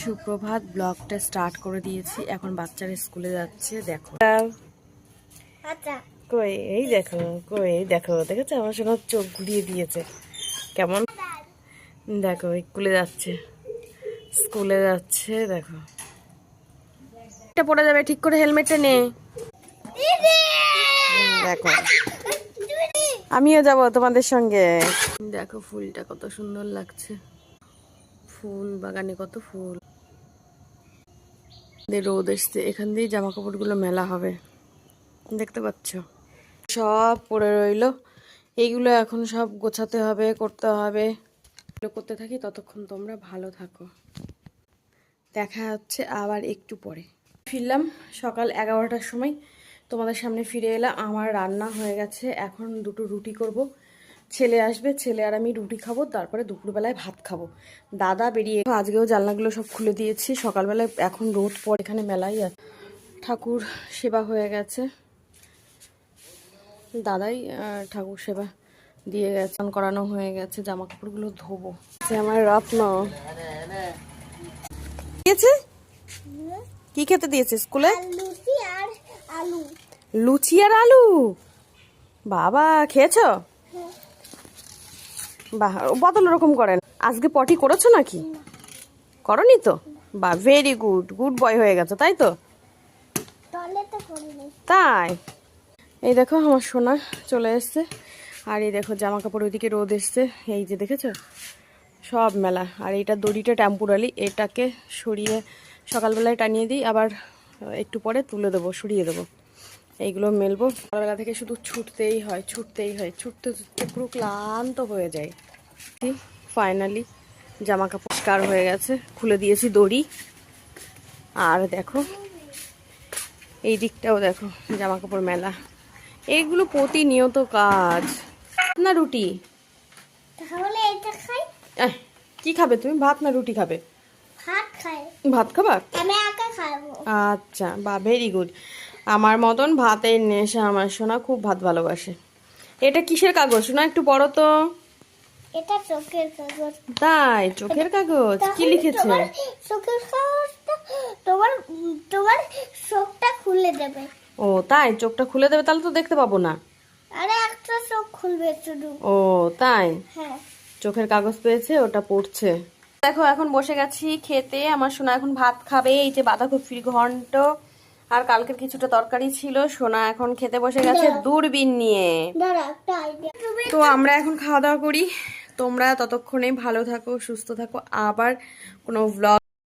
সুপ্রভাত, ব্লগটা স্টার্ট করে দিয়েছি। এখন বাচ্চারা স্কুলে যাচ্ছে। দেখো কই, এই দেখো, কই দেখো, দেখেছো আমার সোনা চোখ ঘুরিয়ে দিয়েছে কেমন। দেখো স্কুলে যাচ্ছে, স্কুলে যাচ্ছে। দেখো এটা পড়ে যাবে, ঠিক করে হেলমেটটা নে। দেখো আমিও যাব তোমাদের সঙ্গে। দেখো ফুলটা কত সুন্দর লাগছে, ফুল বাগানে কত ফুল। রোদ এসছে, এখান দিয়ে জামা কাপড় গুলো মেলা হবে, দেখতে পাচ্ছ সব পড়ে রইলো। এইগুলো এখন সব গোছাতে হবে, করতে হবে। করতে থাকি, ততক্ষণ তোমরা ভালো থাকো। দেখা হচ্ছে আবার একটু পরে। ফিরলাম সকাল 11টার সময়, তোমাদের সামনে ফিরে এলাম। আমার রান্না হয়ে গেছে, এখন দুটো রুটি করব। ছেলে আসবে, ছেলে আর আমি রুটি খাবো, তারপরে দুপুরবেলায় ভাত খাবো। দাদা বেরিয়ে, আজকেও জানলাগুলো সব খুলে দিয়েছি সকালবেলায়। এখন রোদ পড়ে, এখানে মেলাই আছে। ঠাকুর সেবা হয়ে গেছে, দাদাই ঠাকুর সেবা দিয়ে গেছে, করানো হয়ে গেছে। জামা কাপড়গুলো ধোবো। আমার রত্ন দিয়েছে, কি খেতে দিয়েছে স্কুলে? লুচি আর আলু। বাবা খেয়েছো? বাহ, বদল রকম করেন। আজকে পটি করেছো নাকি? করনি তো? বা ভেরি গুড, গুড বয় হয়ে গেছে, তাই তো? তাই এই দেখো আমার সোনা চলে এসছে। আর এই দেখো জামা কাপড়, ওইদিকে রোদ এসছে, এই যে দেখেছো সব মেলা। আর এইটা দড়িটা টেম্পোরারি, এটাকে সরিয়ে সকালবেলায় টানিয়ে দিই, আবার একটু পরে তুলে দেবো, সরিয়ে দেবো। এইগুলো মেলবো। সকালবেলা থেকে শুধু ছুটতেই হয়, ছুটতেই হয়, ছুটতে ছুটতে পুরো ক্লান্ত হয়ে যায়। ফাইনালি জামা কাপড় পরিষ্কার হয়ে গেছে, খুলে দিয়েছি দড়ি। আর দেখো এই দিকটাও দেখো জামা কাপড় মেলা। এইগুলো প্রতিনিয়ত কাজ না। রুটি কি খাবে তুমি? ভাত না রুটি খাবে? ভাত খাবা? আচ্ছা, বা ভেরি গুড। আমার মতন ভাতের নেশা আমার সোনা, খুব ভাত ভালোবাসে। এটা কিসের কাগজ সোনা, একটু বড় তো? এটা চোখের কাগজ। তাই? চোখের কাগজ? কি লিখেছে? চোখের কাগজটা তোমার তোমার চোখটা খুলে দেবে। ও তাই, চোখটা খুলে দেবে? তাহলে তো দেখতে পাবো না। আরে একটা চোখ খুলবে শুধু। ও তাই? হ্যাঁ, চোখের কাগজ পেয়েছে, ওটা পড়ছে। দেখো এখন বসে গেছি খেতে। আমার সোনা এখন ভাত খাবে। এই যে বাঁধাকপির ঘন্ট আর কালকের কিছুটা তরকারি ছিল। সোনা এখন খেতে বসে গেছে দূরবীন নিয়ে। তো আমরা এখন খাওয়া দাওয়া করি। তোমরা ততক্ষণে ভালো থাকো, সুস্থ থাকো। আবার কোনো ভ্লগ